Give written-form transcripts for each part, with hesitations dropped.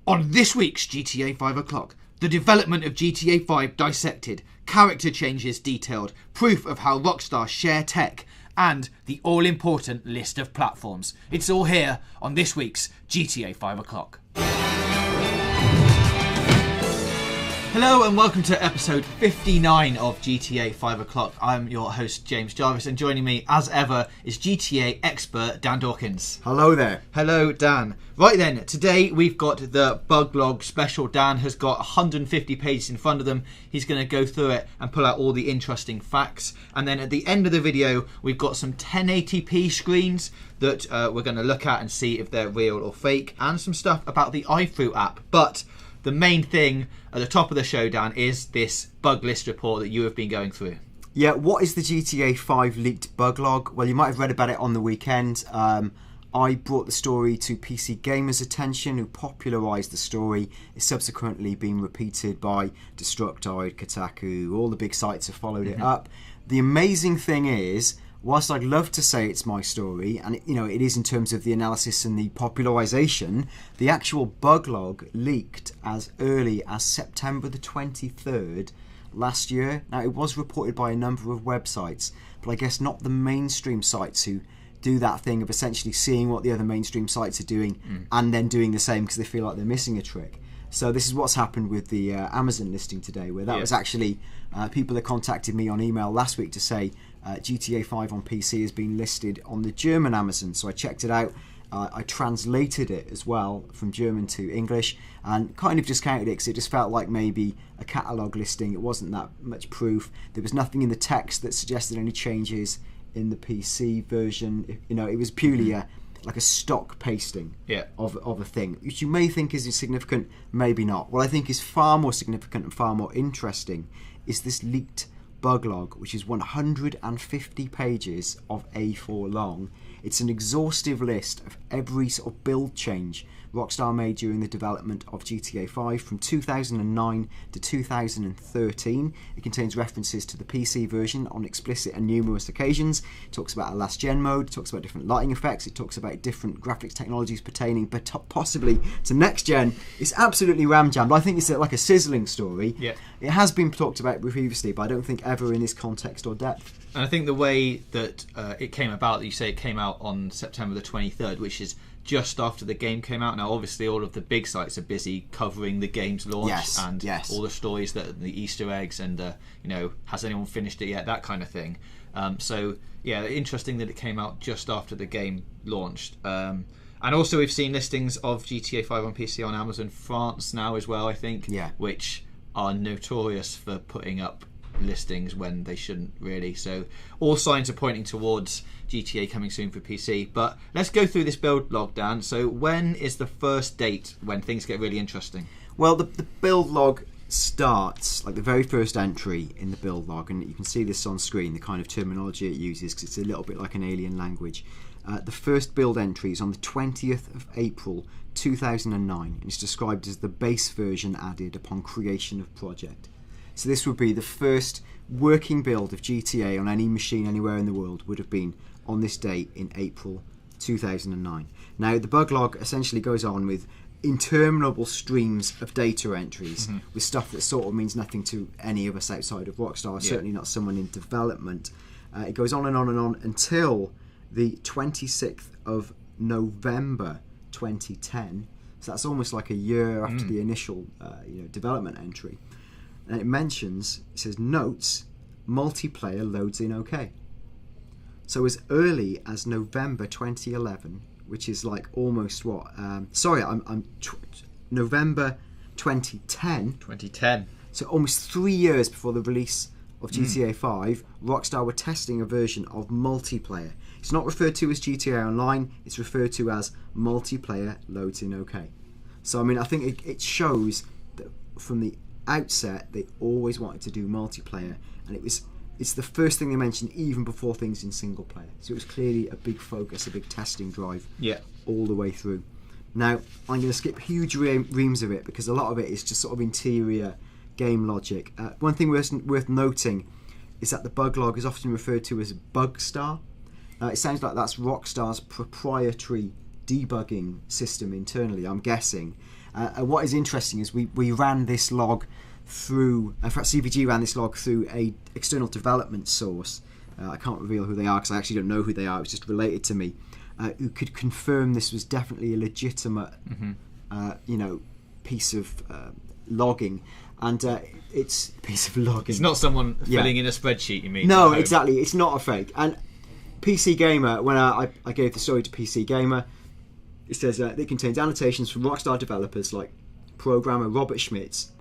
On this week's GTA 5 O'Clock, the development of GTA 5 dissected, character changes detailed, proof of how Rockstar share tech, and the all-important list of platforms. It's all here on this week's GTA 5 O'Clock. Hello and welcome to episode 59 of GTA 5 O'Clock. I'm your host James Jarvis, and joining me as ever is GTA expert Dan Dawkins. Hello there. Hello Dan. Right then, today we've got the bug log special. Dan has got 150 pages in front of them. He's going to go through it and pull out all the interesting facts. And then at the end of the video, we've got some 1080p screens that we're going to look at and see if they're real or fake, and some stuff about the iFruit app. But the main thing at the top of the show, Dan, is this bug list report that you have been going through. Yeah, what is the GTA 5 leaked bug log? Well, you might have read about it on the weekend. I brought the story to PC Gamer's attention, who popularised the story. It's subsequently been repeated by Destructoid, Kotaku, all the big sites have followed it up. The amazing thing is, whilst I'd love to say it's my story, and it is in terms of the analysis and the popularisation, the actual bug log leaked as early as September the 23rd last year. Now, it was reported by a number of websites, but I guess not the mainstream sites who do that thing of essentially seeing what the other mainstream sites are doing and then doing the same because they feel like they're missing a trick. So this is what's happened with the Amazon listing today, where that was actually people that contacted me on email last week to say GTA 5 on PC has been listed on the German Amazon. So I checked it out. I translated it as well from German to English and kind of discounted it because it just felt like maybe a catalogue listing. It wasn't that much proof. There was nothing in the text that suggested any changes in the PC version. It was purely like a stock pasting of a thing, which you may think is insignificant, maybe not. What I think is far more significant and far more interesting is this leaked bug log, which is 150 pages of A4 long. It's an exhaustive list of every sort of build change Rockstar made during the development of GTA 5 from 2009 to 2013. It contains references to the PC version on explicit and numerous occasions. It talks about a last gen mode, it talks about different lighting effects, it talks about different graphics technologies pertaining but possibly to next gen. It's absolutely ram-jammed. I think it's like a sizzling story. Yeah. It has been talked about previously, but I don't think ever in this context or depth. And I think the way that it came about, you say it came out on September the 23rd, which is just after the game came out. Now, obviously, all of the big sites are busy covering the game's launch and all the stories, that the Easter eggs, and has anyone finished it yet? That kind of thing. So, yeah, interesting that it came out just after the game launched. And also, we've seen listings of GTA 5 on PC on Amazon France now as well, I think, which are notorious for putting up listings when they shouldn't really. So all signs are pointing towards GTA coming soon for PC. But let's go through this build log, Dan. So when is the first date when things get really interesting? Well, the build log starts, like the very first entry in the build log, and you can see this on screen, the kind of terminology it uses, because it's a little bit like an alien language. The first build entry is on the 20th of April 2009, and it's described as the base version added upon creation of project. So this would be the first working build of GTA on any machine anywhere in the world would have been on this date in April 2009. Now, the bug log essentially goes on with interminable streams of data entries with stuff that sort of means nothing to any of us outside of Rockstar, certainly not someone in development. It goes on and on and on until the 26th of November 2010. So that's almost like a year after the initial development entry. And it says, notes, multiplayer loads in OK. So as early as November 2011, which is like almost November 2010. 2010. So almost 3 years before the release of GTA 5, Rockstar were testing a version of multiplayer. It's not referred to as GTA Online, it's referred to as multiplayer loads in OK. So, I mean, I think it shows that from the outset they always wanted to do multiplayer, and it's the first thing they mentioned even before things in single player. So it was clearly a big focus, a big testing drive all the way through. Now, I'm going to skip huge reams of it because a lot of it is just sort of interior game logic. One thing worth noting is that the bug log is often referred to as Bugstar. It sounds like that's Rockstar's proprietary debugging system internally, I'm guessing. What is interesting is we ran this log through, in fact CVG ran this log through a external development source. I can't reveal who they are because I actually don't know who they are, it was just related to me, who could confirm this was definitely a legitimate piece of logging. And it's a piece of logging. It's not someone filling in a spreadsheet, you mean? No, exactly. It's not a fake. And PC Gamer, when I gave the story to PC Gamer, it says it contains annotations from Rockstar developers like programmer Robert Schmitz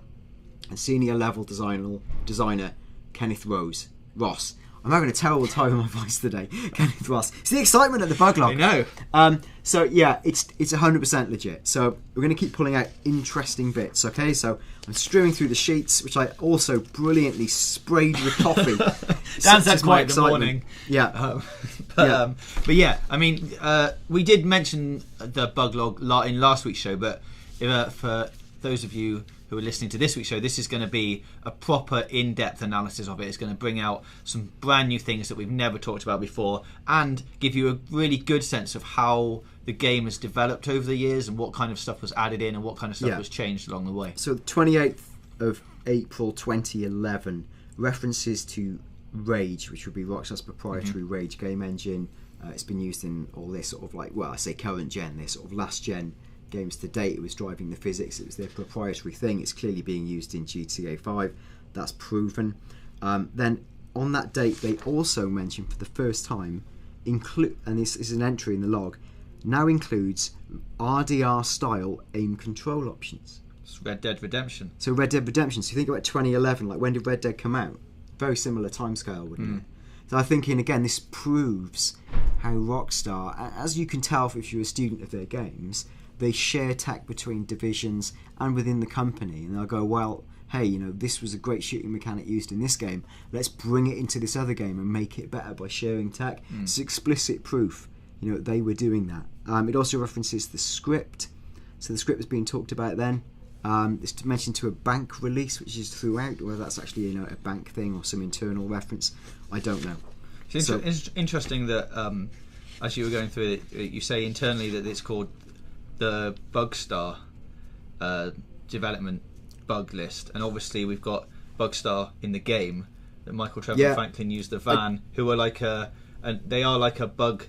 and senior level designer Kenneth Ross. I'm having a terrible time with my voice today. Kenneth Ross. It's the excitement of the bug log. I know. So yeah, it's 100% legit. So we're going to keep pulling out interesting bits. Okay, so I'm streaming through the sheets, which I also brilliantly sprayed with coffee. Dan's had quite the morning. Yeah. But yeah, I mean, we did mention the bug log in last week's show, but for those of you who are listening to this week's show, this is going to be a proper in-depth analysis of it. It's going to bring out some brand new things that we've never talked about before and give you a really good sense of how the game has developed over the years and what kind of stuff was added in and what kind of stuff was changed along the way. So the 28th of April 2011, references to Rage, which would be Rockstar's proprietary Rage game engine. It's been used in all this sort of like, well, I say current gen, this sort of last gen games to date. It was driving the physics, it was their proprietary thing. It's clearly being used in GTA 5, that's proven. Then on that date they also mentioned for the first time, and this is an entry in the log, now includes RDR style aim control options. It's Red Dead Redemption. So Red Dead Redemption, so you think about 2011, like when did Red Dead come out? Very similar timescale, wouldn't it? So I'm thinking again, this proves how Rockstar, as you can tell if you're a student of their games, they share tech between divisions and within the company, and they'll go, well, hey, this was a great shooting mechanic used in this game, let's bring it into this other game and make it better by sharing tech. It's explicit proof they were doing that. It also references the script, so the script was being talked about then. It's mentioned to a bank release, which is throughout, whether that's actually a bank thing or some internal reference, I don't know. It's interesting that as you were going through it, you say internally that it's called the Bugstar development bug list, and obviously we've got Bugstar in the game that Michael Trevor and Franklin used the van, who are like they are like a bug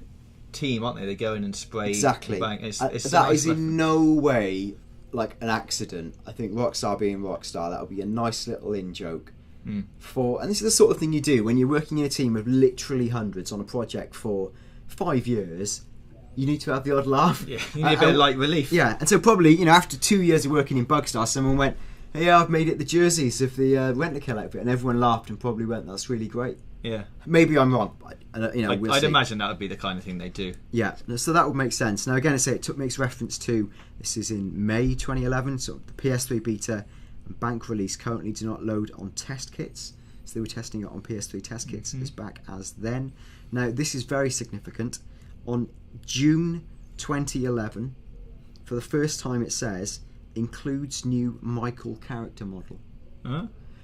team, aren't they? They go in and spray exactly. The bank. It's that is in no way like an accident. I think Rockstar being Rockstar, that would be a nice little in joke for, and this is the sort of thing you do when you're working in a team of literally hundreds on a project for 5 years. You need to have the odd laugh. Yeah, you need a bit of light relief. Yeah, and so probably, after 2 years of working in Bugstar, someone went, hey, I've made it the jerseys of the Rent-A-Kill outfit, and everyone laughed and probably went, that's really great. Yeah. Maybe I'm wrong, but, we'll I'd see. imagine that would be the kind of thing they do. Yeah, so that would make sense. Now, again, I say it makes reference to, this is in May 2011, so the PS3 beta and bank release currently do not load on test kits. So they were testing it on PS3 test kits as back as then. Now, this is very significant. On June 2011, for the first time it says, includes new Michael character model.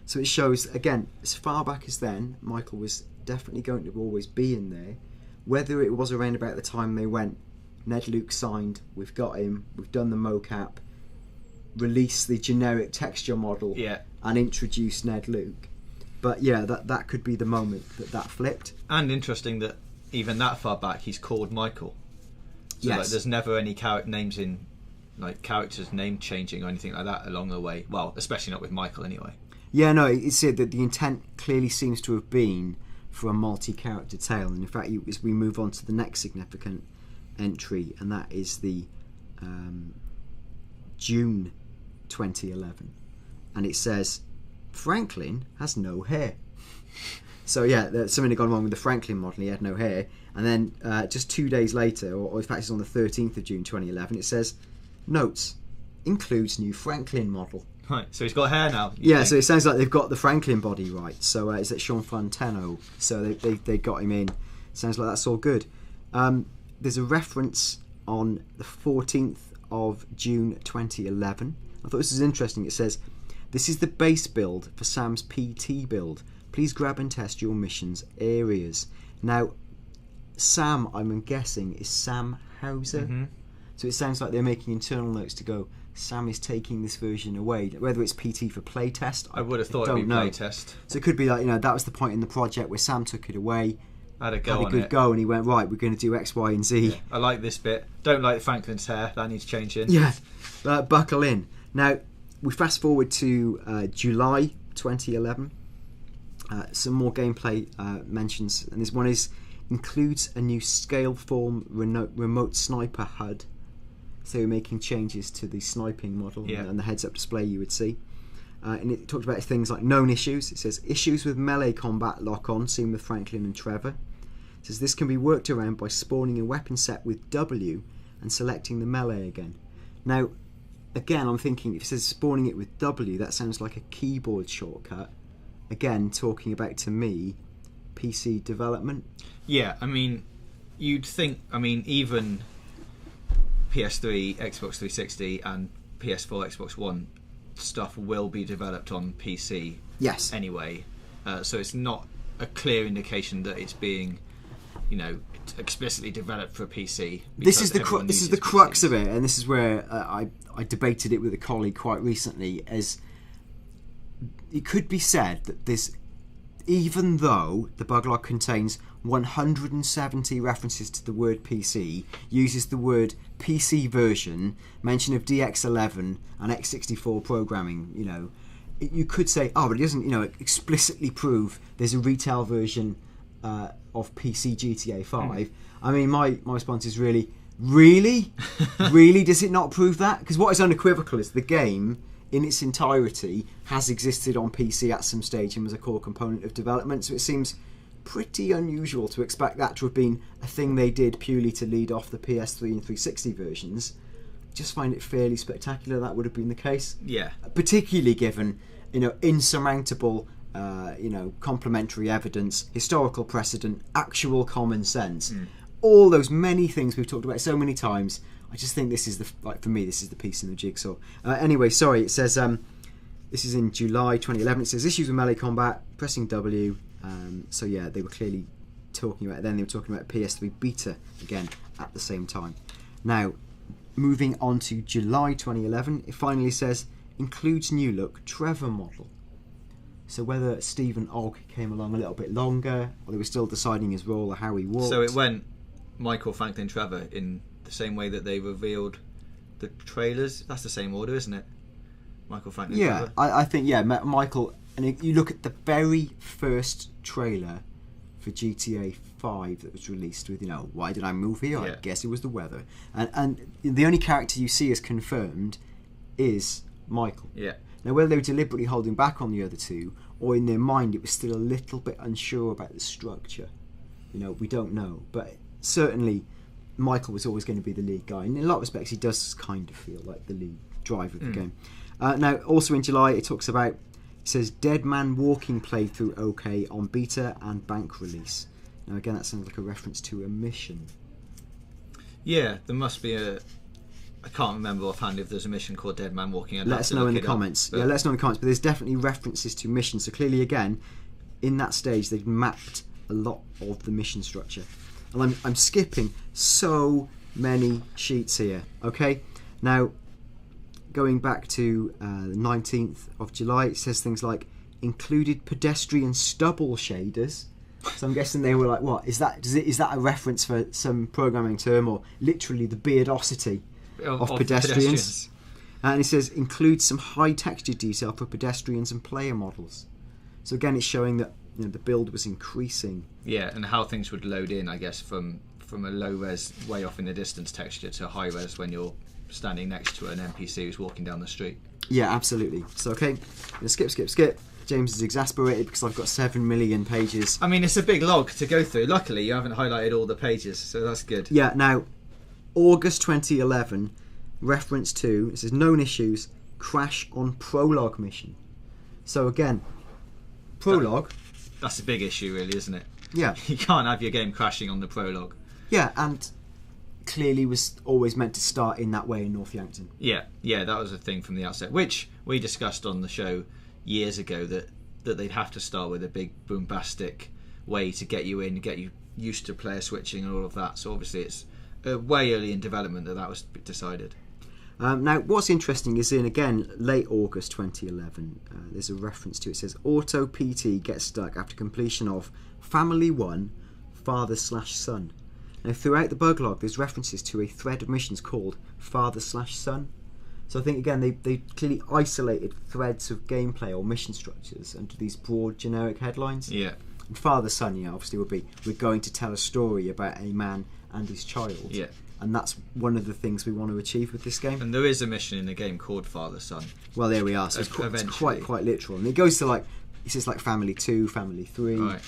So it shows, again, as far back as then, Michael was definitely going to always be in there. Whether it was around about the time they went, Ned Luke signed, we've got him, we've done the mocap, release the generic texture model, and introduce Ned Luke. But yeah, that could be the moment that flipped. And interesting that even that far back he's called Michael. So Yes. like, there's never any names in, like, characters name changing or anything like that along the way. Well, especially not with Michael anyway. Yeah, no, it said that the intent clearly seems to have been for a multi-character tale, and in fact, as we move on to the next significant entry, and that is the June 2011, and it says Franklin has no hair. So yeah, something had gone wrong with the Franklin model. He had no hair, and then just 2 days later, or in fact it's on the 13th of June 2011, it says notes includes new Franklin model. Right, so he's got hair now. Yeah, think? so it sounds like they've got the Franklin body right. So is that Sean Fantano? So they got him in. Sounds like that's all good. There's a reference on the 14th of June 2011. I thought this was interesting. It says, this is the base build for Sam's PT build. Please grab and test your missions areas. Now, Sam, I'm guessing, is Sam Hauser. So it sounds like they're making internal notes to go, Sam is taking this version away. Whether it's PT for playtest, I would have thought it'd be playtest. So it could be like, that was the point in the project where Sam took it away, had a good go, and he went, right, we're going to do X, Y, and Z. Yeah, I like this bit. Don't like Franklin's hair. That needs changing. Yeah, buckle in. Now, we fast forward to July 2011. Some more gameplay mentions, and this one includes a new scale form remote sniper HUD. So we're making changes to the sniping model and the heads-up display you would see. And it talked about things like known issues. It says issues with melee combat lock-on, seen with Franklin and Trevor. It says this can be worked around by spawning a weapon set with W and selecting the melee again. Now, again, I'm thinking if it says spawning it with W, that sounds like a keyboard shortcut. Again, talking about, to me, PC development. Yeah, I mean, you'd think, even PS3, Xbox 360 and PS4, Xbox One stuff will be developed on PC. Yes. Anyway, so it's not a clear indication that it's being, explicitly developed for a PC. This is the crux of it, and this is where I debated it with a colleague quite recently. As it could be said that this, even though the bug log contains 170 references to the word PC, uses the word PC version, mention of DX11 and X64 programming, you could say, but it doesn't, explicitly prove there's a retail version of PC GTA 5. I mean, my response is really does it not prove that? Because what is unequivocal is the game in its entirety has existed on PC at some stage and was a core component of development, so it seems pretty unusual to expect that to have been a thing they did purely to lead off the PS3 and 360 versions. Just find it fairly spectacular that would have been the case. Yeah. Particularly given, insurmountable, complementary evidence, historical precedent, actual common sense. All those many things we've talked about so many times. I just think this is for me, this is the piece in the jigsaw. Anyway, sorry, it says, this is in July 2011. It says issues with melee combat, pressing W. So yeah, they were clearly talking about it then. They were talking about PS3 beta again at the same time. Now, moving on to July 2011, it finally says includes new look Trevor model. So whether Stephen Ogg came along a little bit longer, or they were still deciding his role or how he walked. So it went Michael, Franklin, Trevor in the same way that they revealed the trailers. That's the same order, isn't it? Michael, Franklin, Trevor. I think, Michael. And you look at the very first trailer for GTA 5 that was released with, why did I move here? I guess it was the weather. And the only character you see as confirmed is Michael. Yeah. Now, whether they were deliberately holding back on the other two, or in their mind it was still a little bit unsure about the structure, we don't know. But certainly, Michael was always going to be the lead guy. And in a lot of respects, he does kind of feel like the lead driver of the game. Now, also in July, it talks about, it says Dead Man Walking playthrough OK on beta and bank release. Now again, that sounds like a reference to a mission. Yeah, there must be I can't remember offhand if there's a mission called Dead Man Walking. Let us know in the comments. Let us know in the comments. But there's definitely references to missions. So clearly, again, in that stage, they've mapped a lot of the mission structure. And I'm skipping so many sheets here. Okay, now, going back to the 19th of July, it says things like included pedestrian stubble shaders. So I'm guessing they were like, what is that? Is that a reference for some programming term, or literally the beardosity of pedestrians? And it says includes some high texture detail for pedestrians and player models. So again, it's showing that the build was increasing. Yeah, and how things would load in, I guess, from a low res, way off in the distance texture to high res when you're standing next to an NPC who's walking down the street. Yeah, absolutely. So okay, skip. James is exasperated because I've got 7 million pages. I mean, it's a big log to go through. Luckily, you haven't highlighted all the pages, so that's good. Yeah, now, August 2011, reference to, it says known issues, crash on prologue mission. So again, prologue. That's a big issue, really, isn't it? Yeah. You can't have your game crashing on the prologue. Yeah, and clearly was always meant to start in that way in North Yankton. Yeah, that was a thing from the outset, which we discussed on the show years ago, that they'd have to start with a big bombastic way to get you in, get you used to player switching and all of that. So obviously it's way early in development that was decided. Now, what's interesting is in, again, late August 2011, there's a reference to it. It says, Auto PT gets stuck after completion of Family 1, Father/Son. Now, throughout the bug log, there's references to a thread of missions called Father/Son. So I think, again, they clearly isolated threads of gameplay or mission structures under these broad, generic headlines. Yeah. And Father/Son, obviously would be, we're going to tell a story about a man and his child. Yeah. And that's one of the things we want to achieve with this game. And there is a mission in the game called Father/Son. Well, there we are. So it's quite literal. And it goes to it says Family 2, Family 3. Right.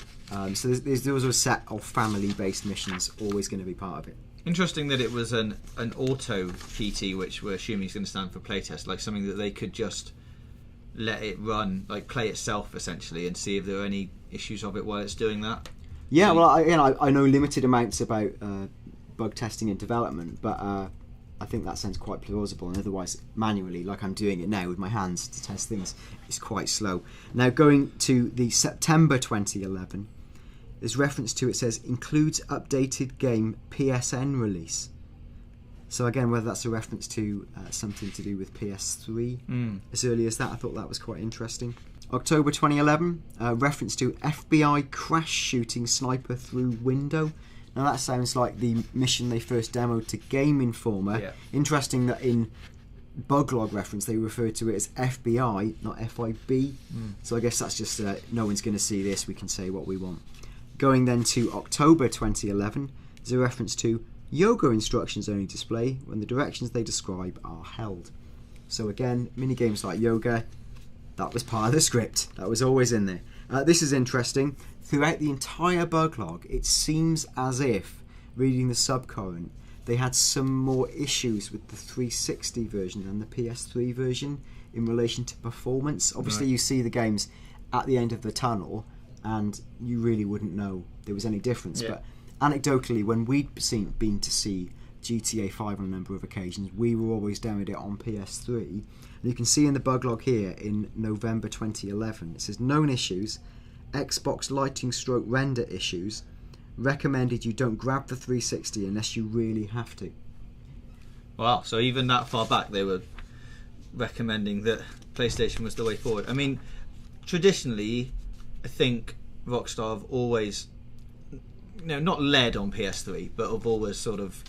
So there's also a set of family-based missions always going to be part of it. Interesting that it was an auto PT, which we're assuming is going to stand for playtest, like something that they could just let it run, like play itself essentially, and see if there are any issues of it while it's doing that. Yeah, well, I know limited amounts about bug testing and development, but I think that sounds quite plausible, and otherwise manually, like I'm doing it now with my hands to test things, is quite slow. Now, going to the September 2011, there's reference to, it says, includes updated game PSN release. So again, whether that's a reference to something to do with PS3 as early as that, I thought that was quite interesting. October 2011, reference to FBI crash shooting sniper through window. Now that sounds like the mission they first demoed to Game Informer. Yeah. Interesting that in bug log reference they refer to it as FBI, not FIB. So I guess that's just no one's going to see this, we can say what we want. Going then to October 2011, there's a reference to yoga instructions only display when the directions they describe are held. So again, mini games like yoga, that was part of the script. That was always in there. This is interesting. Throughout the entire bug log, it seems as if, reading the subcurrent, they had some more issues with the 360 version than the PS3 version in relation to performance. Obviously, you see the games at the end of the tunnel, and you really wouldn't know there was any difference. Yeah. But anecdotally, when we'd been to see GTA 5 on a number of occasions, we were always downloading it on PS3. And you can see in the bug log here in November 2011, it says known issues, Xbox lighting stroke render issues, recommended you don't grab the 360 unless you really have to. Wow, so even that far back they were recommending that PlayStation was the way forward. I mean, traditionally, I think Rockstar have always, not led on PS3, but have always sort of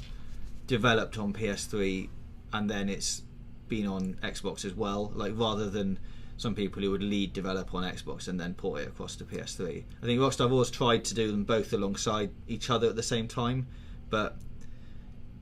developed on PS3 and then it's been on Xbox as well, like rather than some people who would lead develop on Xbox and then port it across to PS3. I think Rockstar have always tried to do them both alongside each other at the same time, but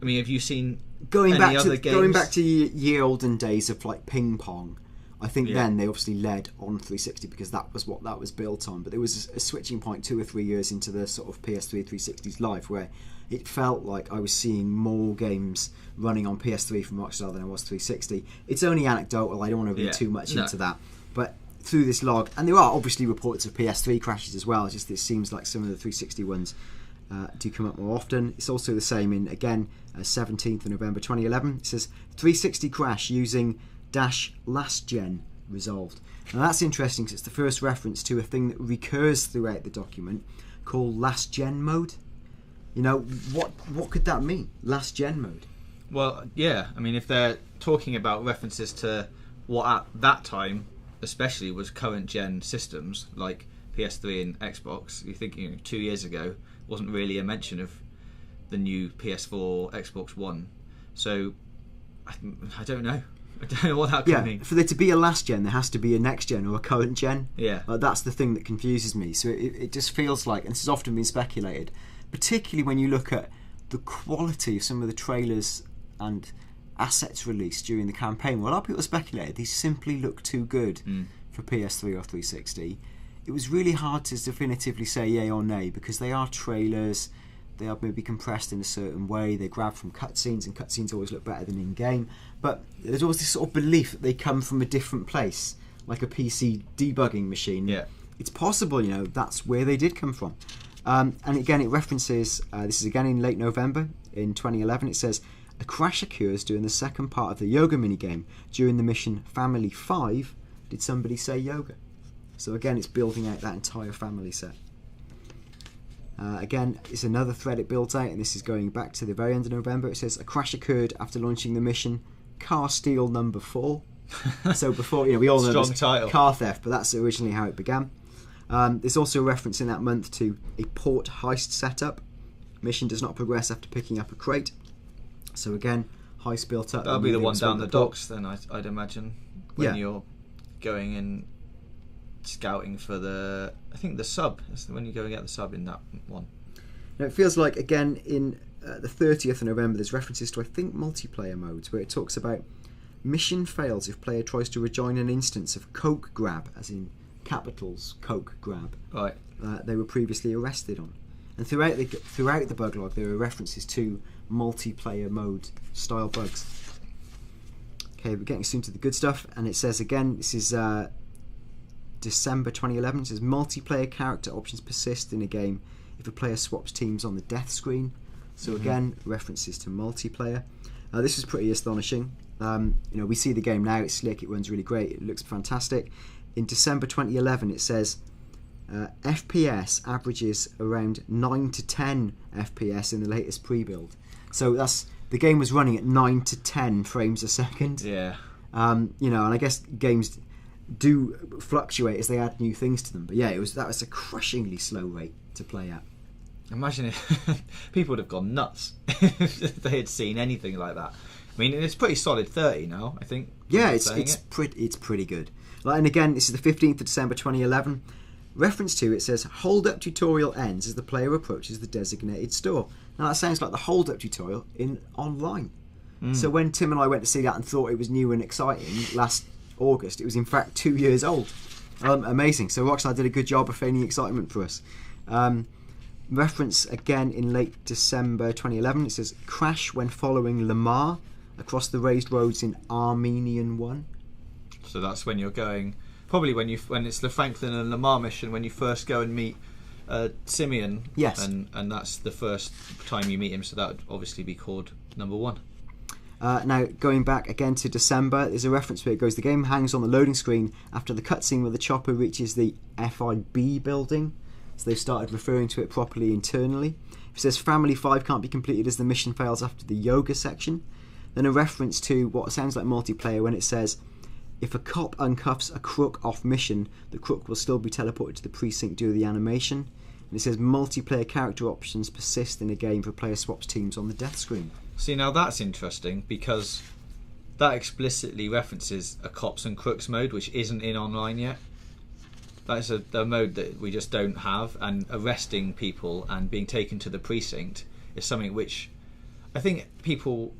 I mean, have you seen any other games? Going back to ye olden days of like ping pong, I think then they obviously led on 360 because that was what that was built on, but there was a switching point 2 or 3 years into the sort of PS3 360's life where it felt like I was seeing more games running on PS3 from Rockstar than I was 360. It's only anecdotal, I don't want to read too much into that, but through this log, and there are obviously reports of PS3 crashes as well, just it seems like some of the 360 ones do come up more often. It's also the same in, again, 17th of November 2011. It says 360 crash using -last gen resolved. Now that's interesting because it's the first reference to a thing that recurs throughout the document called last gen mode. What could that mean? Last gen mode? Well, yeah, I mean, if they're talking about references to what at that time especially was current gen systems like PS3 and Xbox, you're thinking 2 years ago wasn't really a mention of the new PS4 or Xbox One. So I don't know. I don't know what that could mean. For there to be a last gen, there has to be a next gen or a current gen. Yeah. That's the thing that confuses me. So it just feels like, and this has often been speculated, particularly when you look at the quality of some of the trailers and assets released during the campaign. Well, a lot of people speculated these simply look too good for PS3 or 360. It was really hard to definitively say yay or nay because they are trailers. They are maybe compressed in a certain way. They grab from cutscenes, and cutscenes always look better than in-game. But there's always this sort of belief that they come from a different place, like a PC debugging machine. Yeah. It's possible, that's where they did come from. And again, it references, this is again in late November in 2011, it says, a crash occurs during the second part of the yoga minigame. During the mission Family 5, did somebody say yoga? So again, it's building out that entire family set. Again, it's another thread it built out, and this is going back to the very end of November. It says, a crash occurred after launching the mission Car Steal Number 4. So before, we all know this car theft, but that's originally how it began. There's also a reference in that month to a port heist setup. Mission does not progress after picking up a crate. So again, heist built up. That'll be the one down the docks then, I'd imagine, when you're going in scouting for the sub. That's when you go and get the sub in that one. Now it feels like, again, in the 30th of November, there's references to, I think, multiplayer modes, where it talks about mission fails if player tries to rejoin an instance of Coke Grab, as in capitals, Coke Grab. Right. They were previously arrested on. And throughout the bug log, there are references to multiplayer mode style bugs. Okay, we're getting soon to the good stuff, and it says again, this is December 2011. It says multiplayer character options persist in a game if a player swaps teams on the death screen. So again, references to multiplayer. This is pretty astonishing. We see the game now, it's slick, it runs really great, it looks fantastic. In December 2011 it says FPS averages around 9 to 10 FPS in the latest pre-build. So the game was running at 9 to 10 frames a second. Yeah. And I guess games do fluctuate as they add new things to them. But yeah, that was a crushingly slow rate to play at. Imagine if people would have gone nuts if they had seen anything like that. I mean, it's pretty solid 30 now, I think. Yeah, it's pretty good. And again, this is the 15th of December 2011. Reference to it says, hold up tutorial ends as the player approaches the designated store. Now that sounds like the hold up tutorial in online. So when Tim and I went to see that and thought it was new and exciting last August, it was in fact 2 years old. Amazing. So Rockstar did a good job of feigning excitement for us. Reference again in late December 2011. It says, crash when following Lamar across the raised roads in Armenian 1. So that's when you're going, probably when it's the Franklin and Lamar mission, when you first go and meet Simeon. Yes. And that's the first time you meet him, so that would obviously be called number 1. Now, going back again to December, there's a reference where it goes, the game hangs on the loading screen after the cutscene where the chopper reaches the FIB building. So they've started referring to it properly internally. It says Family 5 can't be completed as the mission fails after the yoga section. Then a reference to what sounds like multiplayer when it says, if a cop uncuffs a crook off mission, the crook will still be teleported to the precinct due to the animation. And it says multiplayer character options persist in a game for player swaps teams on the death screen. See, now that's interesting because that explicitly references a cops and crooks mode, which isn't in online yet. That is a mode that we just don't have, and arresting people and being taken to the precinct is something which I think people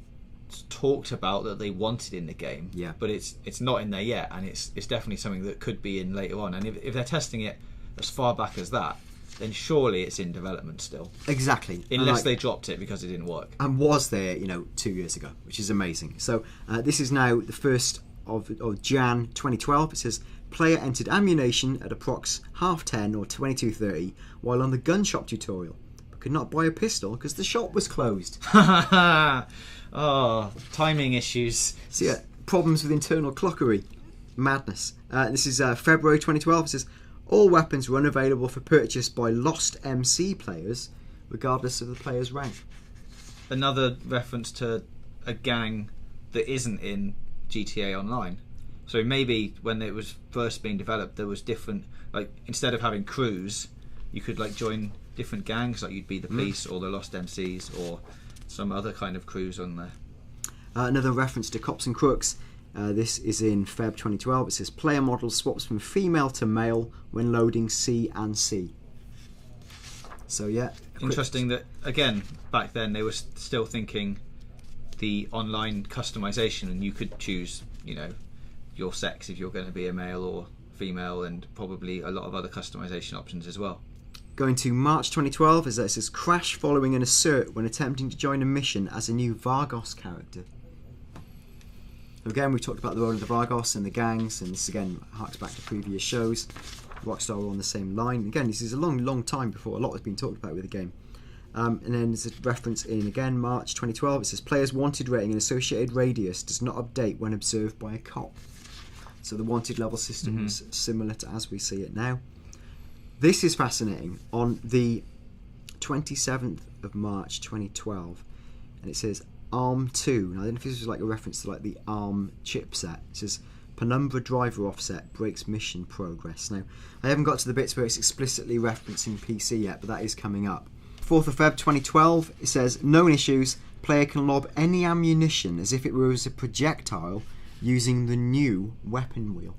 talked about that they wanted in the game, but it's not in there yet, and it's definitely something that could be in later on. And if they're testing it as far back as that, then surely it's in development still. Exactly. Unless they dropped it because it didn't work. And was there, 2 years ago, which is amazing. So this is now the 1st of Jan 2012. It says, player entered ammunition at approx 10:30 or 22:30 while on the gun shop tutorial, but could not buy a pistol because the shop was closed. Oh, timing issues. So yeah, problems with internal clockery. Madness. This is February 2012. It says, all weapons were unavailable for purchase by Lost MC players, regardless of the player's rank. Another reference to a gang that isn't in GTA Online. So maybe when it was first being developed, there was different, like instead of having crews, you could like join different gangs, like you'd be the police or the Lost MCs or some other kind of crews on there. Another reference to cops and crooks. This is in Feb 2012. It says player model swaps from female to male when loading C and C. So yeah, interesting that again back then they were still thinking the online customization, and you could choose, your sex if you're going to be a male or female, and probably a lot of other customization options as well. Going to March 2012, it says crash following an assert when attempting to join a mission as a new Vargos character. Again, we talked about the role of the Vargos and the gangs, and this again harks back to previous shows. Rockstar were on the same line. Again, this is a long time before a lot has been talked about with the game. And then there's a reference in, again, March 2012. It says players' wanted rating and associated radius does not update when observed by a cop. So the wanted level system is similar to as we see it now. This is fascinating. On the 27th of March 2012, and it says ARM 2. Now I don't know if this was like a reference to like the ARM chipset. It says penumbra driver offset breaks mission progress. Now I haven't got to the bits where it's explicitly referencing PC yet, but that is coming up. 4th of Feb 2012, it says known issues, player can lob any ammunition as if it was a projectile using the new weapon wheel.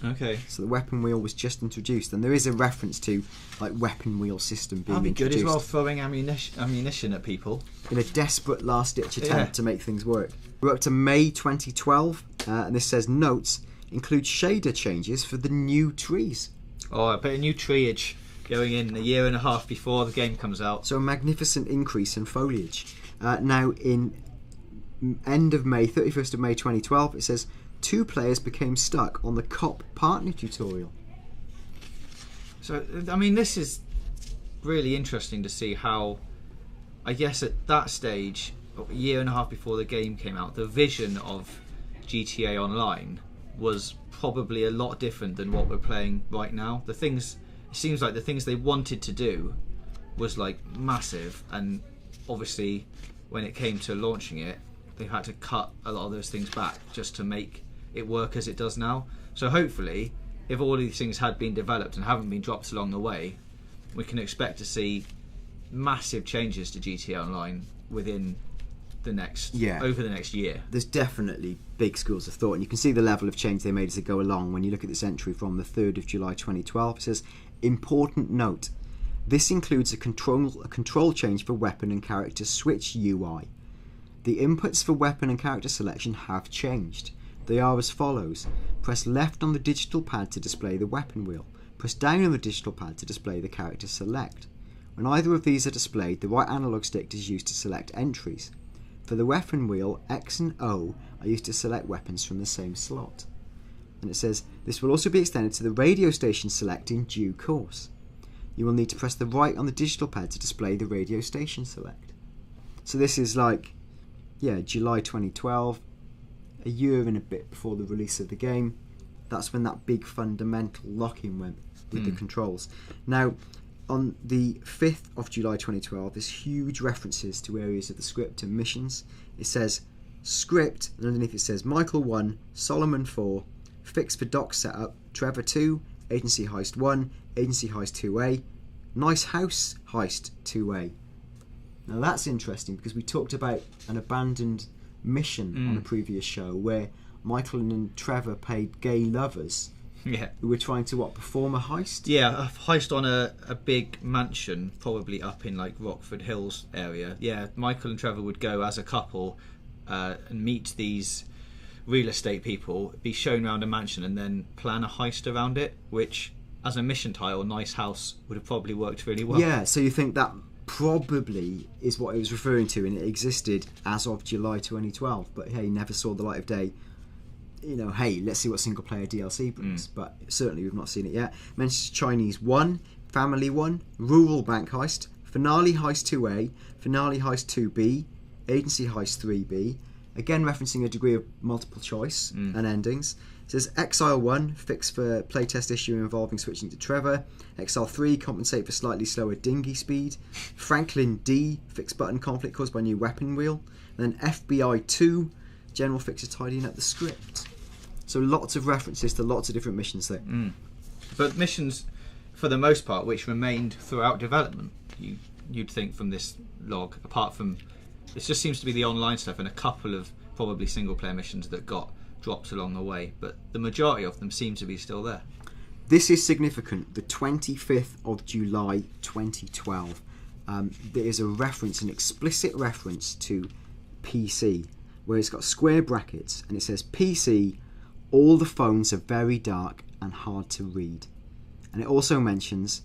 Okay. So the weapon wheel was just introduced, and there is a reference to like weapon wheel system being That'd be introduced. good as well, throwing ammunition at people In a desperate last-ditch attempt to make things work. We're up to May 2012, and this says notes include shader changes for the new trees. Oh, a bit of new treeage going in a year and a half before the game comes out. So a magnificent increase in foliage. Now in end of May, 31st of May 2012, it says 2 players became stuck on the COP partner tutorial. So, I mean, this is really interesting to see how, I guess at that stage, a year and a half before the game came out, the vision of GTA Online was probably a lot different than what we're playing right now. It seems like the things they wanted to do was like massive, and obviously when it came to launching it, they had to cut a lot of those things back just to make it work as it does now. So hopefully, if all these things had been developed and haven't been dropped along the way, we can expect to see massive changes to GTA Online within the next over the next year. There's definitely big schools of thought, and you can see the level of change they made as they go along. When you look at this entry from the 3rd of July 2012, it says, important note, this includes a control change for weapon and character switch UI. The inputs for weapon and character selection have changed. They are as follows. Press left on the digital pad to display the weapon wheel. Press down on the digital pad to display the character select. When either of these are displayed, the right analog stick is used to select entries. For the weapon wheel, X and O are used to select weapons from the same slot. And it says, this will also be extended to the radio station select in due course. You will need to press the right on the digital pad to display the radio station select. So this is like, July 2012, a year and a bit before the release of the game. That's when that big fundamental lock-in went with the controls. Now, on the 5th of July 2012, there's huge references to areas of the script and missions. It says script, and underneath it says Michael 1, Solomon 4, Fix for Dock Setup, Trevor 2, Agency Heist 1, Agency Heist 2A, Nice House Heist 2A. Now that's interesting because we talked about an abandoned mission on a previous show where Michael and Trevor played gay lovers who were trying to perform a heist? Yeah, a heist on a big mansion, probably up in like Rockford Hills area. Yeah, Michael and Trevor would go as a couple and meet these real estate people, be shown around a mansion and then plan a heist around it, which as a mission title, Nice House would have probably worked really well. Yeah, so you think that probably is what it was referring to, and it existed as of July 2012, but hey, never saw the light of day. You know, hey, let's see what single player DLC brings, but certainly we've not seen it yet. Mentions Chinese 1, Family 1, Rural Bank Heist, Finale Heist 2A, Finale Heist 2B, Agency Heist 3B, again referencing a degree of multiple choice and endings. It says Exile 1, fix for playtest issue involving switching to Trevor. Exile 3, compensate for slightly slower dinghy speed. Franklin D, fix button conflict caused by new weapon wheel. And then FBI 2, general fix for tidying up the script. So lots of references to lots of different missions there. But missions, for the most part, which remained throughout development, you'd think from this log, apart from, it just seems to be the online stuff and a couple of probably single player missions that got dropped along the way, but the majority of them seem to be still there. This is significant. The 25th of July 2012, there is a reference, an explicit reference to PC, where it's got square brackets and it says PC, all the phones are very dark and hard to read. And it also mentions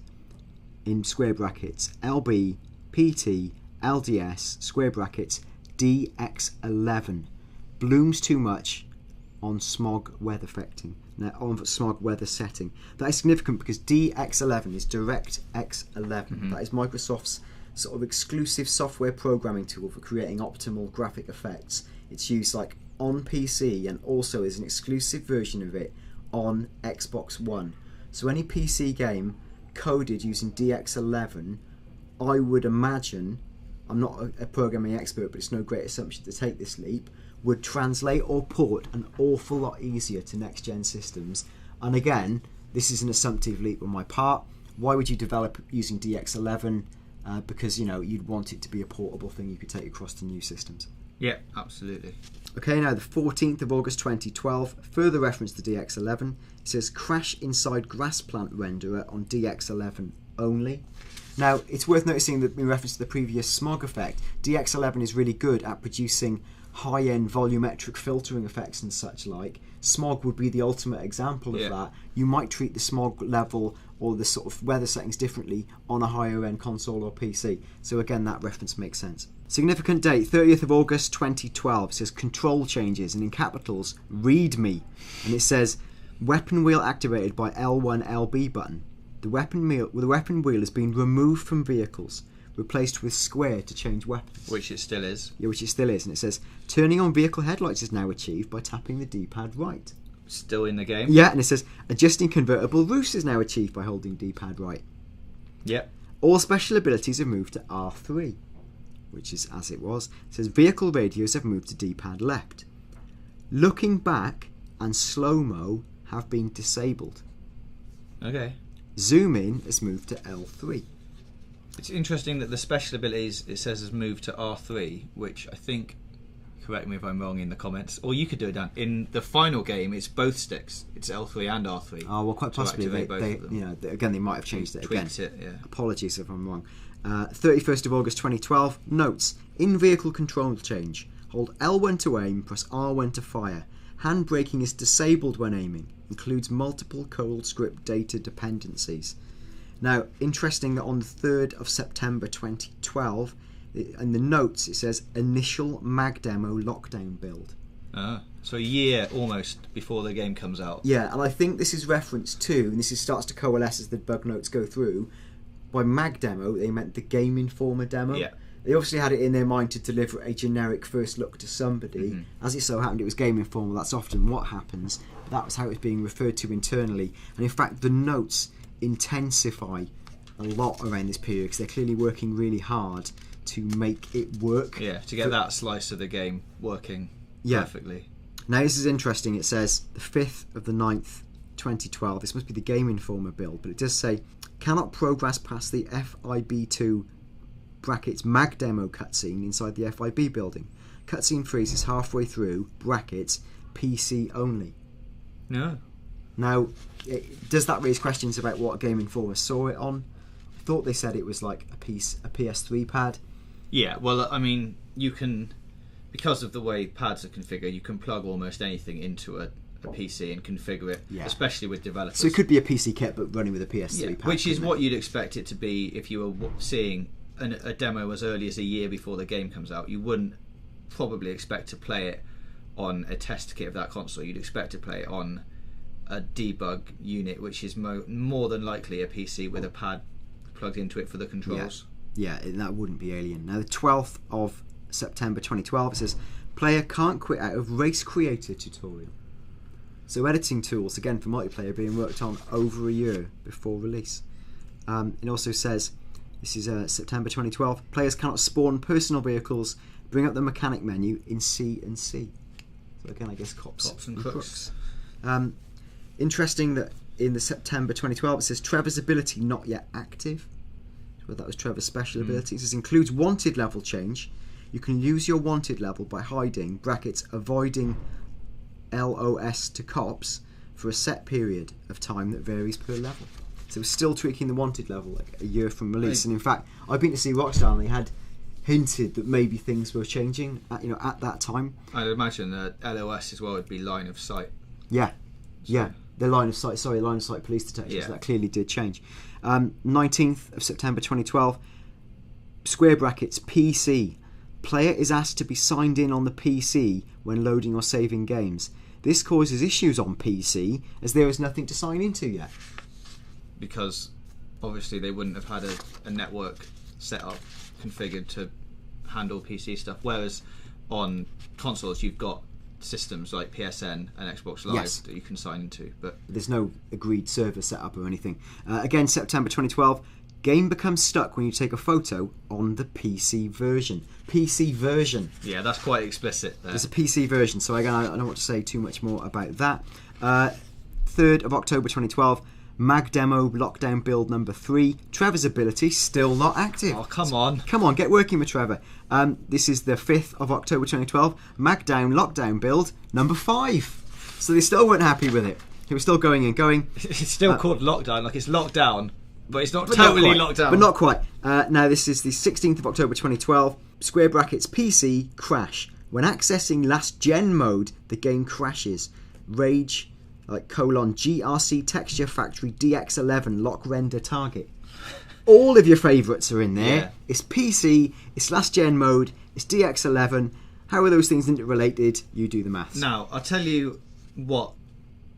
in square brackets LB, PT, LDS, square brackets DX11, blooms too much on smog weather setting. That is significant because DX11 is DirectX 11. That is Microsoft's sort of exclusive software programming tool for creating optimal graphic effects. It's used like on PC and also is an exclusive version of it on Xbox One. So any PC game coded using DX11 I would imagine, I'm not a programming expert, but it's no great assumption to take this leap, would translate or port an awful lot easier to next-gen systems. And again, this is an assumptive leap on my part. Why would you develop using DX11? Because, you know, you'd want it to be a portable thing you could take across to new systems. Yeah, absolutely. Okay, now the 14th of August 2012, further reference to DX11. It says crash inside grass plant renderer on DX11 only. Now, it's worth noticing that in reference to the previous smog effect, DX11 is really good at producing high-end volumetric filtering effects and such like. Smog would be the ultimate example of that. You might treat the smog level or the sort of weather settings differently on a higher-end console or PC. So again, that reference makes sense. Significant date, 30th of August 2012. It says control changes, and in capitals, read me. And it says weapon wheel activated by L1 LB button. The weapon wheel has been removed from vehicles, replaced with square to change weapons. Which it still is. Yeah, which it still is. And it says turning on vehicle headlights is now achieved by tapping the D-pad right. Still in the game. Yeah, and it says adjusting convertible roofs is now achieved by holding D-pad right. Yep. All special abilities have moved to R3, which is as it was. It says vehicle radios have moved to D-pad left. Looking back and slow-mo have been disabled. Okay. Zoom in has moved to L3. It's interesting that the special abilities, it says, has moved to R3, which I think, correct me if I'm wrong in the comments, or you could do it, Dan. In the final game, it's both sticks. It's L3 and R3. Oh, well, quite possibly. Again, they might have changed it again. It, yeah. Apologies if I'm wrong. 31st of August 2012. Notes. In-vehicle control change. Hold L1 to aim, press R1 to fire. Hand braking is disabled when aiming. Includes multiple CodeScript data dependencies. Now, interesting that on the 3rd of September 2012, in the notes it says initial mag demo lockdown build. So a year almost before the game comes out. Yeah, and I think this is reference to, and this starts to coalesce as the bug notes go through, by mag demo they meant the Game Informer demo. Yeah. They obviously had it in their mind to deliver a generic first look to somebody. Mm-hmm. As it so happened, it was Game Informer. That's often what happens. But that was how it was being referred to internally. And in fact, the notes intensify a lot around this period because they're clearly working really hard to make it work. Yeah, to get that slice of the game working perfectly. Now, this is interesting. It says the 5th of the 9th, 2012. This must be the Game Informer build, but it does say cannot progress past the FIB2 brackets mag demo cutscene inside the FIB building. Cutscene freezes halfway through brackets PC only. No. Now, does that raise questions about what Game Informer saw it on? I thought they said it was like a PS3 pad. Yeah, well, I mean, you can, because of the way pads are configured, you can plug almost anything into a PC and configure it, especially with developers. So it could be a PC kit but running with a PS3 pad. Which is what you'd expect it to be if you were seeing a demo as early as a year before the game comes out. You wouldn't probably expect to play it on a test kit of that console. You'd expect to play it on a debug unit, which is more than likely a PC with a pad plugged into it for the controls. Yeah, that wouldn't be alien. Now, the 12th of September 2012, it says player can't quit out of race creator tutorial. So editing tools, again for multiplayer, being worked on over a year before release. It also says, this is September 2012, players cannot spawn personal vehicles, bring up the mechanic menu in C and C. So again, I guess cops and crooks. Interesting that in the September 2012 it says Trevor's ability not yet active. Well, that was Trevor's special ability. It says includes wanted level change. You can use your wanted level by hiding brackets avoiding LOS to cops for a set period of time that varies per level. So we're still tweaking the wanted level like a year from release. And in fact, I've been to see Rockstar and they had hinted that maybe things were changing at that time. I'd imagine that LOS as well would be line of sight. The line of sight police detection, so that clearly did change. 19th of September 2012, square brackets PC. Player is asked to be signed in on the PC when loading or saving games. This causes issues on PC as there is nothing to sign into yet. Because obviously they wouldn't have had a network set up configured to handle PC stuff, whereas on consoles you've got systems like PSN and Xbox Live that you can sign into, but there's no agreed server set up or anything. Again, September 2012, Game becomes stuck when you take a photo on the PC version. PC version. Yeah, that's quite explicit there. There's a PC version, so again, I don't want to say too much more about that. 3rd of October 2012, Mag Demo Lockdown Build number 3. Trevor's ability still not active. Oh, come on. Come on, get working with Trevor. This is the 5th of October 2012, Mag Down Lockdown Build number 5. So they still weren't happy with it. They were still going and going. It's still called Lockdown, like it's locked down. But it's not totally locked down. But not quite. Now, this is the 16th of October 2012. Square brackets PC crash. When accessing last gen mode, the game crashes. Rage, GRC Texture Factory DX11 lock render target. All of your favourites are in there. Yeah. It's PC, it's last gen mode, it's DX11. How are those things interrelated? You do the maths. Now, I'll tell you what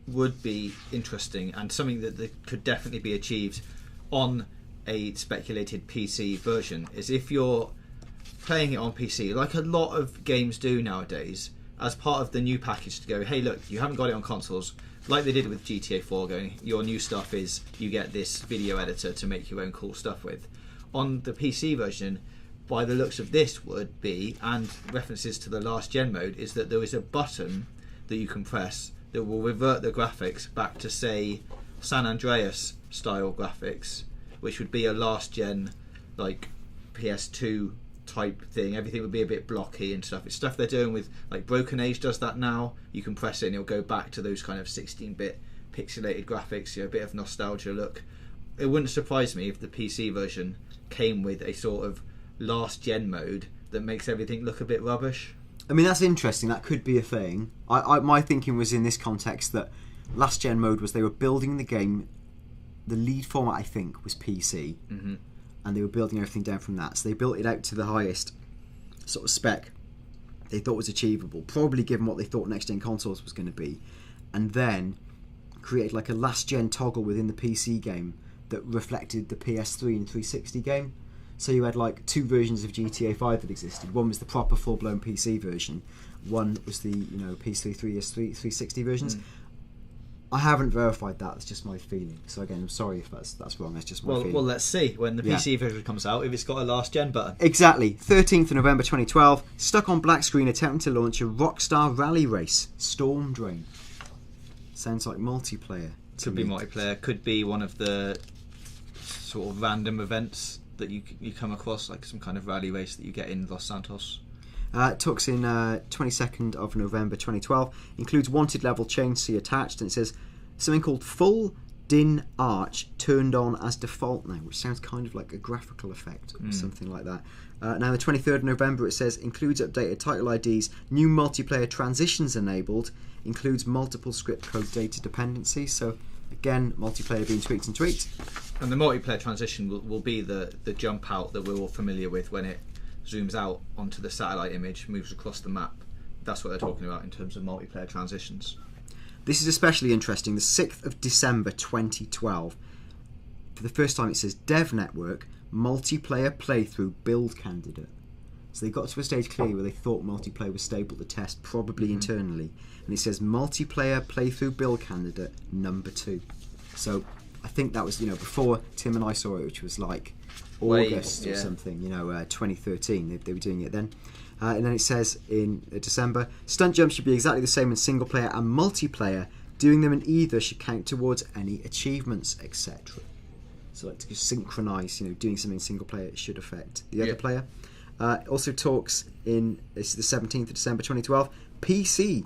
would be interesting and something that could definitely be achieved on a speculated PC version is if you're playing it on PC, like a lot of games do nowadays, as part of the new package to go, hey look, you haven't got it on consoles, like they did with GTA 4, going, your new stuff is you get this video editor to make your own cool stuff with. On the PC version, by the looks of this would be, and references to the last gen mode, is that there is a button that you can press that will revert the graphics back to, say, San Andreas style graphics, which would be a last gen like PS2 type thing. Everything would be a bit blocky and stuff. It's stuff they're doing with, like, Broken Age does that now. You can press it and it'll go back to those kind of 16-bit pixelated graphics, a bit of nostalgia look. It wouldn't surprise me if the PC version came with a sort of last gen mode that makes everything look a bit rubbish. I mean, that's interesting. That could be a thing. My thinking was in this context that last gen mode was they were building the game. The lead format, I think, was PC, and they were building everything down from that. So they built it out to the highest sort of spec they thought was achievable, probably given what they thought next-gen consoles was going to be, and then created like a last-gen toggle within the PC game that reflected the PS3 and 360 game. So you had like 2 versions of GTA 5 that existed. One was the proper full-blown PC version. One was the PS3 360 versions. I haven't verified that. That's just my feeling. So again, I'm sorry if that's wrong. That's just my feeling. Well, let's see when the PC version comes out if it's got a last gen button. Exactly. 13th of November 2012. Stuck on black screen attempting to launch a Rockstar rally race. Storm Drain. Sounds like multiplayer. Could be multiplayer. Could be one of the sort of random events that you come across, like some kind of rally race that you get in Los Santos. Talks in 22nd of November 2012. Includes wanted level change, see attached, and it says something called Full Din Arch turned on as default now, which sounds kind of like a graphical effect or something like that. Now the 23rd of November it says includes updated title IDs, new multiplayer transitions enabled, includes multiple script code data dependencies. So again, multiplayer being tweaked and tweaked. And the multiplayer transition will be the jump out that we're all familiar with when it zooms out onto the satellite image, moves across the map. That's what they're talking about in terms of multiplayer transitions. This is especially interesting. The 6th of December 2012. For the first time it says Dev Network multiplayer playthrough build candidate. So they got to a stage clearly where they thought multiplayer was stable to test, probably internally. And it says multiplayer playthrough build candidate number 2. So I think that was, before Tim and I saw it, which was like August or something, 2013. They were doing it then. And then it says in December, stunt jumps should be exactly the same in single player and multiplayer. Doing them in either should count towards any achievements, etc. So like to synchronise, doing something in single player should affect the other player. Also talks in, this is the 17th of December 2012, PC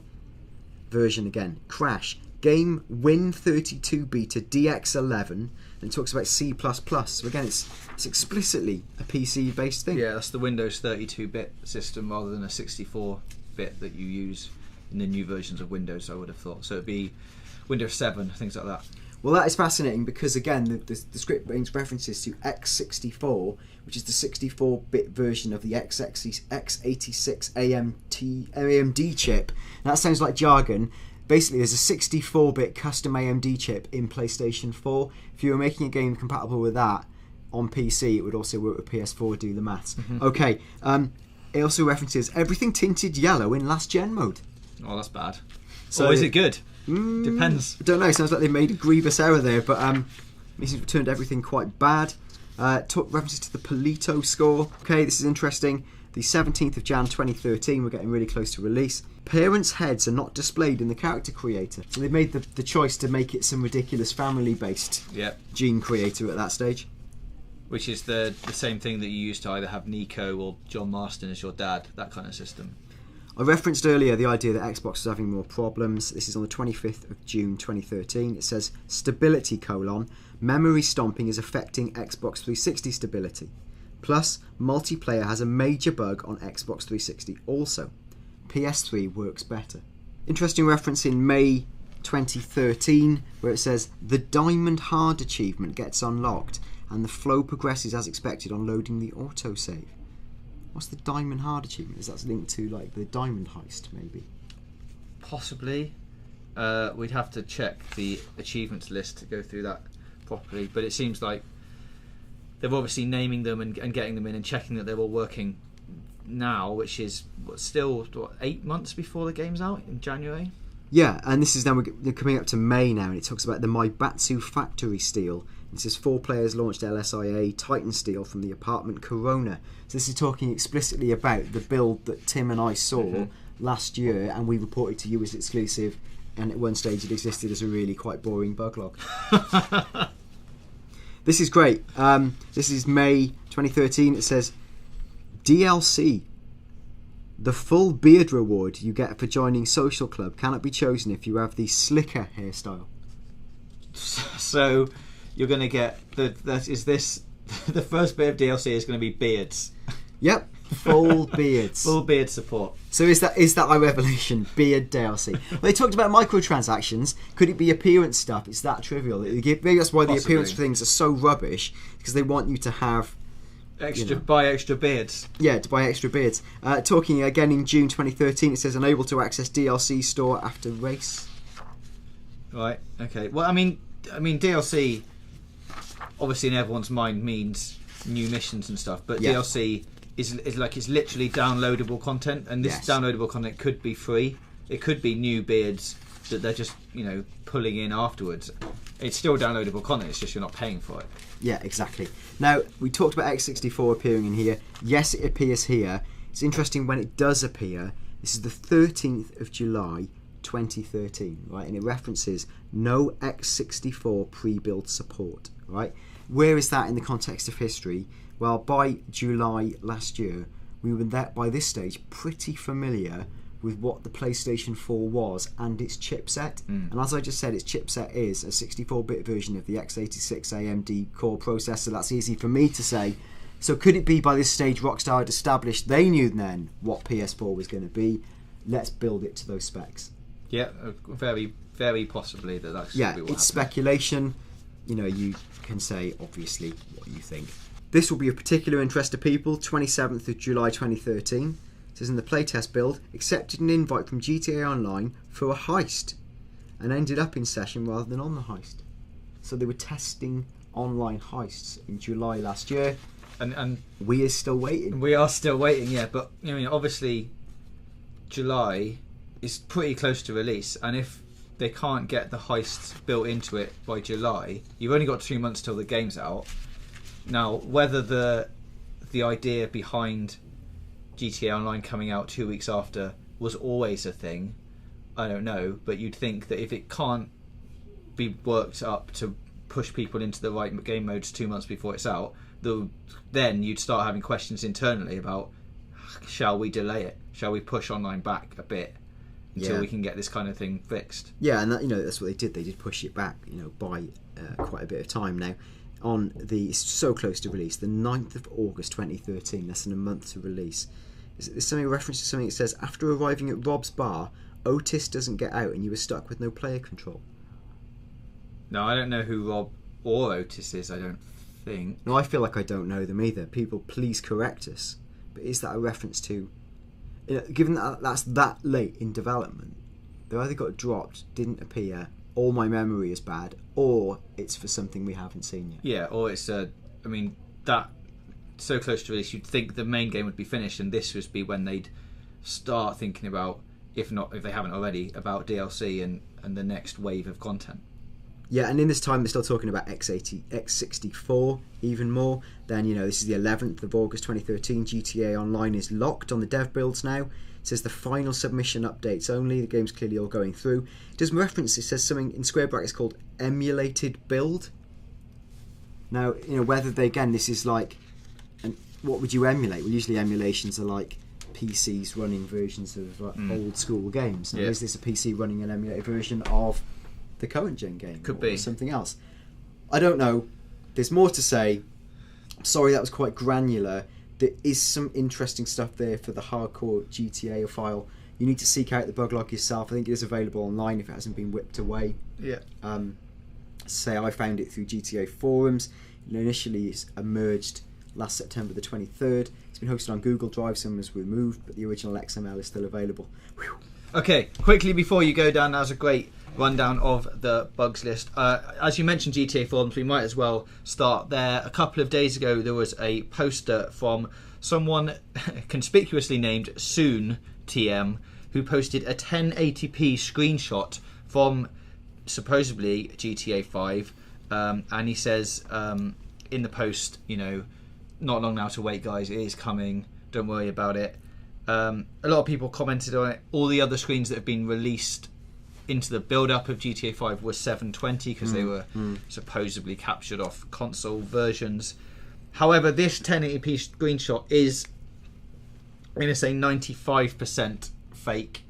version again, crash. Game Win32 beta DX11, and talks about C++. So again, it's explicitly a PC-based thing. Yeah, that's the Windows 32-bit system rather than a 64-bit that you use in the new versions of Windows, I would have thought. So it'd be Windows 7, things like that. Well, that is fascinating because, again, the script brings references to x64, which is the 64-bit version of the x86 AMD chip. Now, that sounds like jargon. Basically, there's a 64-bit custom AMD chip in PlayStation 4. If you were making a game compatible with that on PC, it would also work with PS4, do the maths. Okay, it also references everything tinted yellow in last gen mode. Oh, that's bad. So is it good? Depends. I don't know, sounds like they made a grievous error there, but it seems to have turned everything quite bad. References to the Polito score. Okay, this is interesting. The 17th of Jan 2013, we're getting really close to release. Parents' heads are not displayed in the character creator. So they've made the choice to make it some ridiculous family-based gene creator at that stage. Which is the same thing that you used to either have Nico or John Marston as your dad, that kind of system. I referenced earlier the idea that Xbox is having more problems. This is on the 25th of June 2013. It says, stability : memory stomping is affecting Xbox 360 stability. Plus, multiplayer has a major bug on Xbox 360 also. PS3 works better. Interesting reference in May 2013 where it says, the Diamond Hard achievement gets unlocked and the flow progresses as expected on loading the autosave. What's the Diamond Hard achievement? Is that linked to like the Diamond Heist maybe? Possibly. We'd have to check the achievements list to go through that properly, but it seems like they're obviously naming them and getting them in and checking that they're all working now, which is still 8 months before the game's out in January. Yeah, and this is now we're coming up to May now, and it talks about the Maibatsu Factory Steel. It says 4 players launched LSIA Titan Steel from the apartment Corona. So this is talking explicitly about the build that Tim and I saw last year, and we reported to you as exclusive, and at one stage it existed as a really quite boring bug log. This is great. This is May 2013. It says, DLC. The full beard reward you get for joining Social Club cannot be chosen if you have the slicker hairstyle. So you're going to get the first bit of DLC is going to be beards. Yep, full beards. Full beard support. So is that our revelation? Beard DLC. Well, they talked about microtransactions. Could it be appearance stuff? It's that trivial. Maybe that's why the appearance things are so rubbish, because they want you to have buy extra beards. Yeah, to buy extra beards. Talking again in June 2013, it says unable to access DLC store after race. Right. Okay. Well, I mean DLC obviously in everyone's mind means new missions and stuff, but DLC is like it's literally downloadable content, and this downloadable content could be free. It could be new beards that they're just pulling in afterwards. It's still downloadable content. It's just you're not paying for it. Yeah, exactly. Now we talked about X64 appearing in here. Yes, it appears here. It's interesting when it does appear. This is the 13th of July 2013, right? And it references no X64 pre-build support, right? Where is that in the context of history? Well, by July last year, we were by this stage pretty familiar with what the PlayStation 4 was and its chipset. And as I just said, its chipset is a 64-bit version of the x86 AMD core processor. That's easy for me to say. So could it be by this stage Rockstar had established they knew then what PS4 was going to be? Let's build it to those specs. Yeah, very, very possibly that's yeah, it's speculation. You can say obviously what you think. This will be of particular interest to people. 27th of July 2013. It says in the playtest build, accepted an invite from GTA Online for a heist and ended up in session rather than on the heist. So they were testing online heists in July last year, and we are still waiting. We are still waiting, yeah. But obviously, July is pretty close to release, and if they can't get the heists built into it by July, you've only got 2 months till the game's out. Now, whether the idea behind GTA Online coming out 2 weeks after was always a thing, I don't know, but you'd think that if it can't be worked up to push people into the right game modes 2 months before it's out, then you'd start having questions internally about, shall we delay it? Shall we push online back a bit until we can get this kind of thing fixed? Yeah, and that's what they did. They did push it back, by quite a bit of time now. It's so close to release, the 9th of August 2013, less than a month to release. There's something reference to something that says, after arriving at Rob's bar, Otis doesn't get out and you were stuck with no player control. No, I don't know who Rob or Otis is, I don't think. No, I feel like I don't know them either. People, please correct us. But is that a reference to... given that that's that late in development, they either got dropped, didn't appear, or my memory is bad, or it's for something we haven't seen yet. Yeah, or it's that so close to release, you'd think the main game would be finished, and this would be when they'd start thinking about, if they haven't already, about DLC and the next wave of content. Yeah, and in this time they're still talking about X64 even more. Then, you know, this is the 11th of August 2013. GTA Online is locked on the dev builds now. It says the final submission updates only. The game's clearly all going through. It does reference, it says something in square brackets called emulated build. Now, you know, whether they, again, this is like, and what would you emulate? Well, usually emulations are like PCs running versions of old school games. Now, is this a PC running an emulated version of the current gen game? Could be. Or something else. I don't know. There's more to say. Sorry, that was quite granular. There is some interesting stuff there for the hardcore GTA file. You need to seek out the bug log yourself. I think it is available online if it hasn't been whipped away. Yeah. Say I found it through GTA forums. Initially, it's emerged last September the 23rd. It's been hosted on Google Drive. Some was removed, but the original XML is still available. Whew. Okay, quickly before you go down, that was a great rundown of the bugs list. As you mentioned GTA forums, we might as well start there. A couple of days ago there was a poster from someone conspicuously named Soon TM, who posted a 1080p screenshot from supposedly GTA 5, and he says in the post, you know, not long now to wait guys, it is coming, don't worry about it. A lot of people commented on it. All the other screens that have been released into the build-up of GTA 5 were 720 because they were supposedly captured off console versions. However, this 1080p screenshot is, I'm going to say, 95% fake.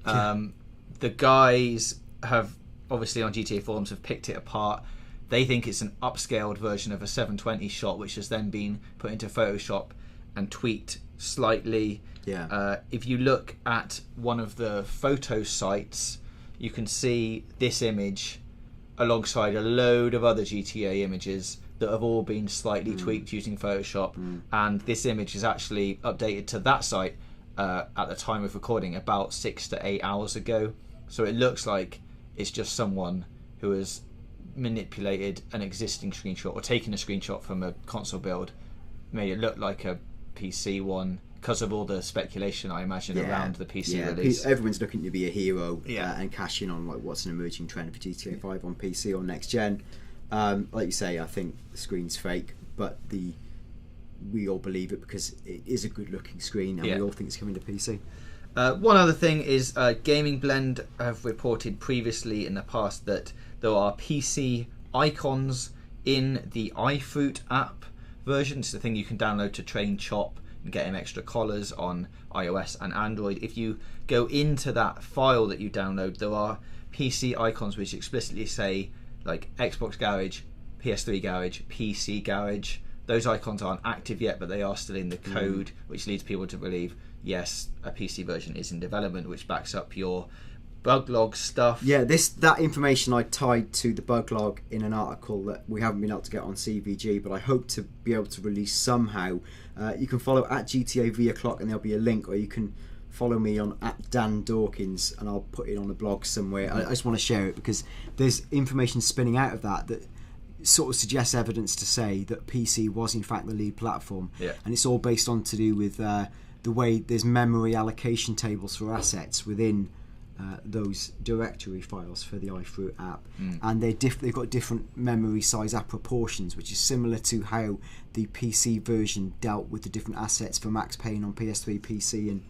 The guys have, obviously on GTA forums, have picked it apart. They think it's an upscaled version of a 720 shot, which has then been put into Photoshop and tweaked slightly. If you look at one of the photo sites, you can see this image alongside a load of other GTA images that have all been slightly tweaked using Photoshop, and this image is actually updated to that site at the time of recording about 6 to 8 hours ago. So it looks like it's just someone who has manipulated an existing screenshot or taken a screenshot from a console build, made it look like a PC one, because of all the speculation, I imagine, around the PC release. Everyone's looking to be a hero and cash in on like what's an emerging trend for GTA 5 on PC or next gen. Like you say, I think the screen's fake, but we all believe it because it is a good looking screen, and we all think it's coming to PC. One other thing is Gaming Blend have reported previously in the past that there are PC icons in the iFruit app version. It's the thing you can download to train Chop and get him extra collars on iOS and Android. If you go into that file that you download, there are PC icons which explicitly say like Xbox Garage, PS3 Garage, PC Garage. Those icons aren't active yet, but they are still in the code, which leads people to believe, yes, a PC version is in development, which backs up your bug log stuff. Yeah, that information I tied to the bug log in an article that we haven't been able to get on CVG, but I hope to be able to release somehow. You can follow at oclock, and there'll be a link, or you can follow me on at Dan Dawkins, and I'll put it on a blog somewhere. I just want to share it because there's information spinning out of that sort of suggests evidence to say that PC was in fact the lead platform, and it's all based on to do with the way there's memory allocation tables for assets within those directory files for the iFruit app, and they've got different memory size app proportions, which is similar to how the PC version dealt with the different assets for Max Payne on PS3, PC, and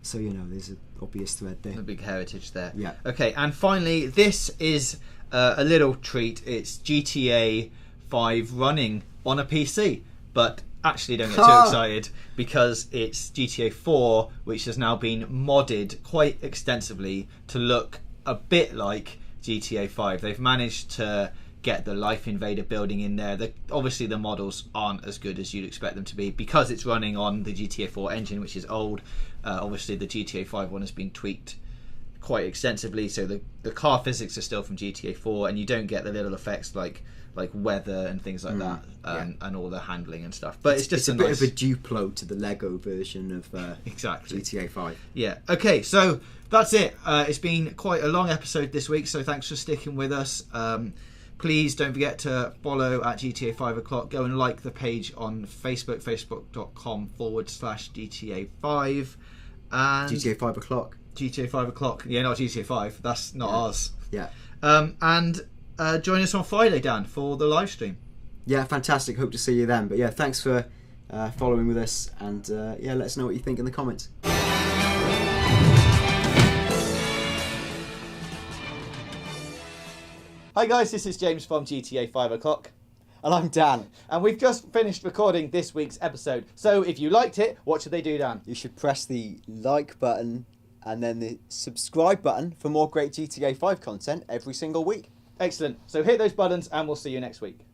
so you know there's an obvious thread there. A big heritage there. Yeah. Okay, and finally, this is a little treat. It's GTA 5 running on a PC, but actually don't get too excited because it's GTA 4, which has now been modded quite extensively to look a bit like GTA 5. They've managed to get the Life Invader building in there. Obviously the models aren't as good as you'd expect them to be because it's running on the GTA 4 engine, which is old. Obviously the GTA 5 one has been tweaked quite extensively, so the car physics are still from GTA 4, and you don't get the little effects like weather and things like that, and all the handling and stuff. But it's just a bit of a Duplo to the Lego version of exactly GTA 5. Yeah. Okay, so that's it. It's been quite a long episode this week, so thanks for sticking with us. Please don't forget to follow at GTA 5 o'clock. Go and like the page on Facebook, facebook.com/GTA5. And GTA 5 o'clock. GTA 5 o'clock. Yeah, not GTA 5. That's not ours. Yeah. And join us on Friday, Dan, for the live stream. Yeah, fantastic. Hope to see you then. But yeah, thanks for following with us, and yeah, let us know what you think in the comments. Hi guys, this is James from GTA 5 o'clock. And I'm Dan. And we've just finished recording this week's episode. So if you liked it, what should they do, Dan? You should press the like button and then the subscribe button for more great GTA 5 content every single week. Excellent. So hit those buttons and we'll see you next week.